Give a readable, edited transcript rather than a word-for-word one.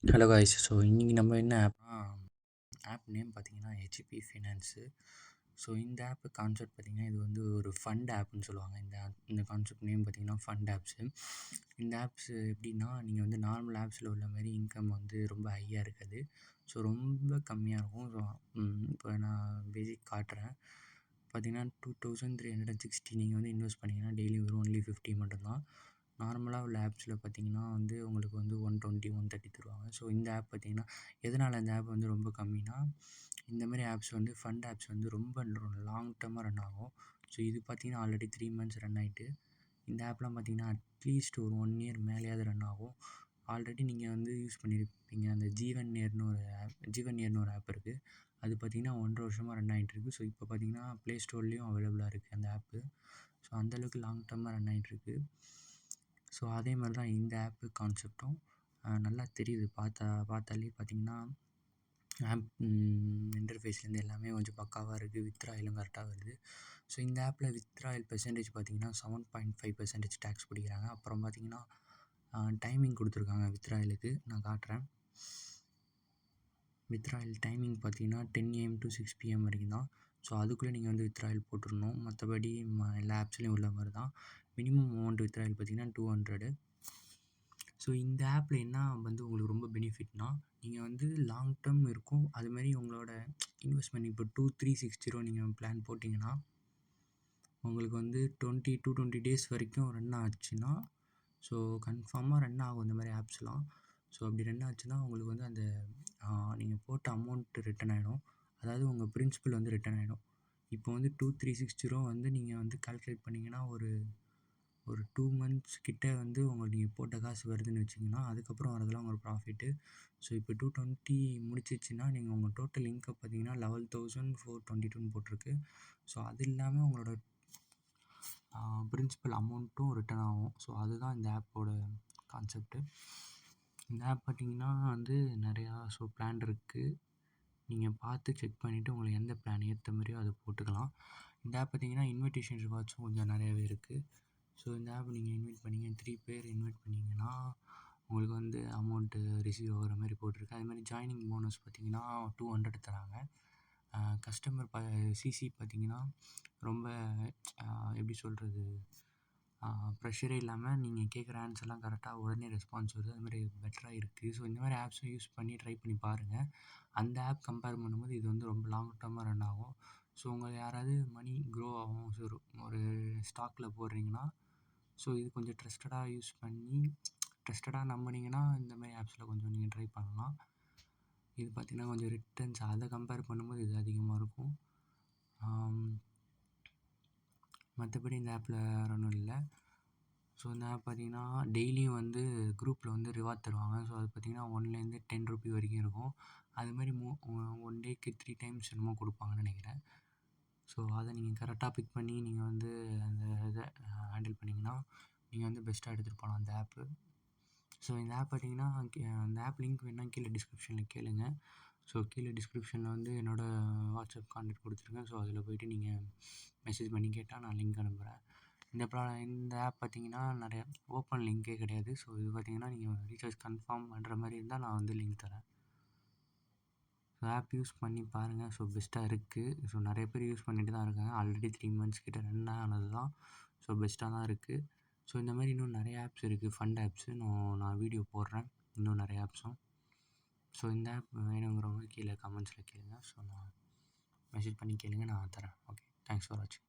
Hello guys. So இன்றைக்கி நம்ம என்ன ஆப் நேம் பார்த்தீங்கன்னா ஹெச்பி ஃபினான்ஸு. ஸோ இந்த ஆப்பு கான்செப்ட் பார்த்திங்கன்னா இது வந்து ஒரு ஃபண்ட் ஆப்னு சொல்லுவாங்க. இந்த கான்செப்ட் நேம் பார்த்திங்கன்னா ஃபண்ட் ஆப்ஸு. இந்த ஆப்ஸு எப்படின்னா நீங்கள் வந்து நார்மல் ஆப்ஸில் உள்ள மாதிரி இன்கம் வந்து ரொம்ப ஹையாக இருக்காது. ஸோ ரொம்ப கம்மியாக இருக்கும். ஸோ இப்போ நான் பேசிக் காட்டுறேன். பார்த்திங்கன்னா 2360 நீங்கள் வந்து இன்வெஸ்ட் பண்ணிங்கன்னா டெய்லி வரும் ஒன்லி 50 மட்டும்தான். நார்மலாக உள்ள ஆப்ஸில் பார்த்திங்கன்னா வந்து உங்களுக்கு வந்து 120 130 தருவாங்க. ஸோ இந்த ஆப் பார்த்திங்கன்னா எதனால் இந்த ஆப் வந்து ரொம்ப கம்மினா, இந்தமாரி ஆப்ஸ் வந்து ஃபண்ட் ஆப்ஸ் வந்து ரொம்ப லாங் டர்மாக ரன் ஆகும். ஸோ இது பார்த்திங்கன்னா ஆல்ரெடி 3 மந்த்ஸ் ரன் ஆகிட்டு, இந்த ஆப்லாம் பார்த்திங்கன்னா அட்லீஸ்ட் ஒரு 1 இயர் மேலேயாவது ரன் ஆகும். ஆல்ரெடி நீங்கள் வந்து யூஸ் பண்ணியிருப்பீங்க. அந்த ஜீவன் நேர்னு ஒரு ஆப் இருக்குது. அது பார்த்திங்கன்னா 1.5 வருஷமாக ரன் ஆகிட்டுருக்கு. ஸோ இப்போ பார்த்திங்கன்னா ப்ளே ஸ்டோர்லேயும் அவைலபிளாக இருக்குது அந்த ஆப்பு. ஸோ அந்தளவுக்கு லாங் டர்மாக ரன் ஆகிட்டுருக்கு. ஸோ அதே மாதிரி தான் இந்த ஆப்பு கான்செப்ட்டும் நல்லா தெரியுது. பார்த்தாலே பார்த்திங்கன்னா ஆப் இன்டர்ஃபேஸ்லேருந்து எல்லாமே கொஞ்சம் பக்காவாக இருக்குது. வித்ட்ராயலும் கரெக்டாக வருது. ஸோ இந்த ஆப்பில் வித்ட்ராயல் பெர்சன்டேஜ் பார்த்திங்கன்னா 7.5% டேக்ஸ் பிடிக்கிறாங்க. அப்புறம் பார்த்திங்கன்னா டைமிங் கொடுத்துருக்காங்க வித்ட்ராயலுக்கு. நான் காட்டுறேன். வித்ட்ராயல் டைமிங் பார்த்திங்கன்னா 10 AM to 6 PM வரைக்கும் தான். ஸோ அதுக்குள்ளே நீங்கள் வந்து வித்ட்ராயல் போட்டுடணும். மற்றபடி எல்லா ஆப்ஸ்லேயும் உள்ள மாதிரி தான். மினிமம் அமௌண்ட் வித்ட்ராயல் பார்த்திங்கன்னா 200. ஸோ இந்த ஆப்பில் என்ன வந்து உங்களுக்கு ரொம்ப பெனிஃபிட்னா, நீங்கள் வந்து லாங் டேர்ம் இருக்கும். அதுமாரி உங்களோட இன்வெஸ்ட்மெண்ட் இப்போ 2360 நீங்கள் பிளான் போட்டிங்கன்னா, உங்களுக்கு வந்து 20 டேஸ் வரைக்கும் ரன் ஆச்சுன்னா, ஸோ கன்ஃபார்மாக ரன் ஆகும் இந்த மாதிரி ஆப்ஸ்லாம். ஸோ அப்படி ரன் ஆச்சுன்னா உங்களுக்கு வந்து அந்த நீங்கள் போட்ட அமௌண்ட்டு ரிட்டர்ன் ஆகிடும். அதாவது உங்கள் பிரின்சிபல் வந்து ரிட்டர்ன் ஆகிடும். இப்போ வந்து 2360 வந்து நீங்கள் வந்து கால்குலேட் பண்ணிங்கன்னா ஒரு 2 மந்த்ஸ் கிட்ட வந்து நீங்கள் போட்ட காசு வருதுன்னு வச்சிங்கன்னா, அதுக்கப்புறம் வரதெல்லாம் உங்களுக்கு ப்ராஃபிட்டு. ஸோ இப்போ 220 முடிச்சிச்சுன்னா நீங்கள் உங்கள் டோட்டல் இன்கம் பார்த்தீங்கன்னா 11,422 போட்டிருக்கு. ஸோ அது இல்லாமல் உங்களோட பிரின்சிபல் அமௌண்ட்டும் ரிட்டர்ன் ஆகும். ஸோ அதுதான் இந்த ஆப்போட கான்செப்ட்டு. இந்த ஆப் பார்த்திங்கன்னா வந்து நிறையா பிளான் இருக்குது. நீங்கள் பார்த்து செக் பண்ணிவிட்டு உங்களுக்கு எந்த பிளான் ஏற்ற மாதிரியோ அதை போட்டுக்கலாம். இந்த ஆப் பார்த்திங்கன்னா இன்விடேஷன் ரிவார்ட்ஸும் கொஞ்சம் நிறையாவே இருக்குது. ஸோ இந்த ஆப் நீங்கள் இன்வைட் பண்ணிங்க 3 பேர் இன்வைட் பண்ணிங்கன்னா உங்களுக்கு வந்து அமௌண்ட்டு ரிசீவ் ஆகிற மாதிரி போட்டிருக்கு. அதுமாதிரி ஜாயினிங் போனஸ் பார்த்திங்கன்னா 200 தராங்க. கஸ்டமர் சிசி பார்த்திங்கன்னா ரொம்ப எப்படி சொல்கிறது, ப்ரெஷரே இல்லாமல் நீங்கள் கேட்குற ஆன்சர்லாம் கரெக்டாக உடனே ரெஸ்பான்ஸ் வருது. அதுமாதிரி பெட்டராக இருக்குது. ஸோ இந்த மாதிரி ஆப்ஸும் யூஸ் பண்ணி ட்ரை பண்ணி பாருங்கள். அந்த ஆப் கம்பேர் பண்ணும்போது இது வந்து ரொம்ப லாங் டர்மாக ரன் ஆகும். ஸோ உங்களுக்கு யாராவது மணி க்ரோ ஆகும் ஒரு ஸ்டாக்கில் போடுறீங்கன்னா, ஸோ இது கொஞ்சம் ட்ரஸ்டடாக நம்பினீங்கன்னா இந்த மாதிரி ஆப்ஸில் கொஞ்சம் நீங்கள் ட்ரை பண்ணலாம். இது பார்த்திங்கன்னா கொஞ்சம் ரிட்டர்ன்ஸ் அதை கம்பேர் பண்ணும்போது இது அதிகமாக இருக்கும். மற்றபடி இந்த ஆப்பில் வேறு ஒன்றும் இல்லை. ஸோ இந்த ஆப் பார்த்திங்கன்னா டெய்லியும் வந்து குரூப்பில் வந்து ரிவார்ட் தருவாங்க. ஸோ அது பார்த்திங்கன்னா 1லேருந்து 10 ரூபி வரைக்கும் இருக்கும். அதுமாதிரி 1 டேக்கு 3 டைம்ஸ் என்னமோ கொடுப்பாங்கன்னு நினைக்கிறேன். ஸோ அதை நீங்கள் கரெக்டாக பிக் பண்ணி நீங்கள் வந்து அந்த இதை ஹேண்டில் பண்ணிங்கன்னா நீங்கள் வந்து பெஸ்ட்டாக எடுத்துகிட்டு போகலாம் அந்த ஆப்பு. ஸோ இந்த ஆப் பார்த்திங்கன்னா அந்த ஆப் லிங்க் வேணால் கீழே டிஸ்கிரிப்ஷனில் கேளுங்க. ஸோ கீழே டிஸ்கிரிப்ஷனில் வந்து என்னோடய வாட்ஸ்அப் கான்டாக்ட் கொடுத்துருக்கேன். ஸோ அதில் போய்ட்டு நீங்கள் மெசேஜ் பண்ணி கேட்டால் நான் லிங்க் அனுப்புகிறேன். இந்த ஆப் பார்த்திங்கன்னா நிறையா ஓப்பன் லிங்க்கே கிடையாது. ஸோ இது பார்த்திங்கன்னா நீங்கள் ரீசார்ஜ் கன்ஃபார்ம் பண்ணுற மாதிரி இருந்தால் நான் வந்து லிங்க் தரேன். ஸோ ஆப் யூஸ் பண்ணி பாருங்கள். ஸோ பெஸ்ட்டாக இருக்குது. ஸோ நிறைய பேர் யூஸ் பண்ணிட்டு தான் இருக்காங்க. ஆல்ரெடி 3 மந்த்ஸ் கிட்ட ரன் ஆனது தான். ஸோ பெஸ்ட்டாக தான் இருக்குது. ஸோ இந்த மாதிரி இன்னும் நிறைய ஆப்ஸ் இருக்குது, ஃபண்ட் ஆப்ஸு. நான் வீடியோ போடுறேன் இன்னும் நிறைய ஆப்ஸும். ஸோ இந்த ஆப் வேணுங்கிறவங்க கீழே கமெண்ட்ஸில் கேளுங்க. ஸோ நான் மெசேஜ் பண்ணி கேளுங்க, நான் தரேன். ஓகே, தேங்க்ஸ் ஃபார் வாட்சிங்.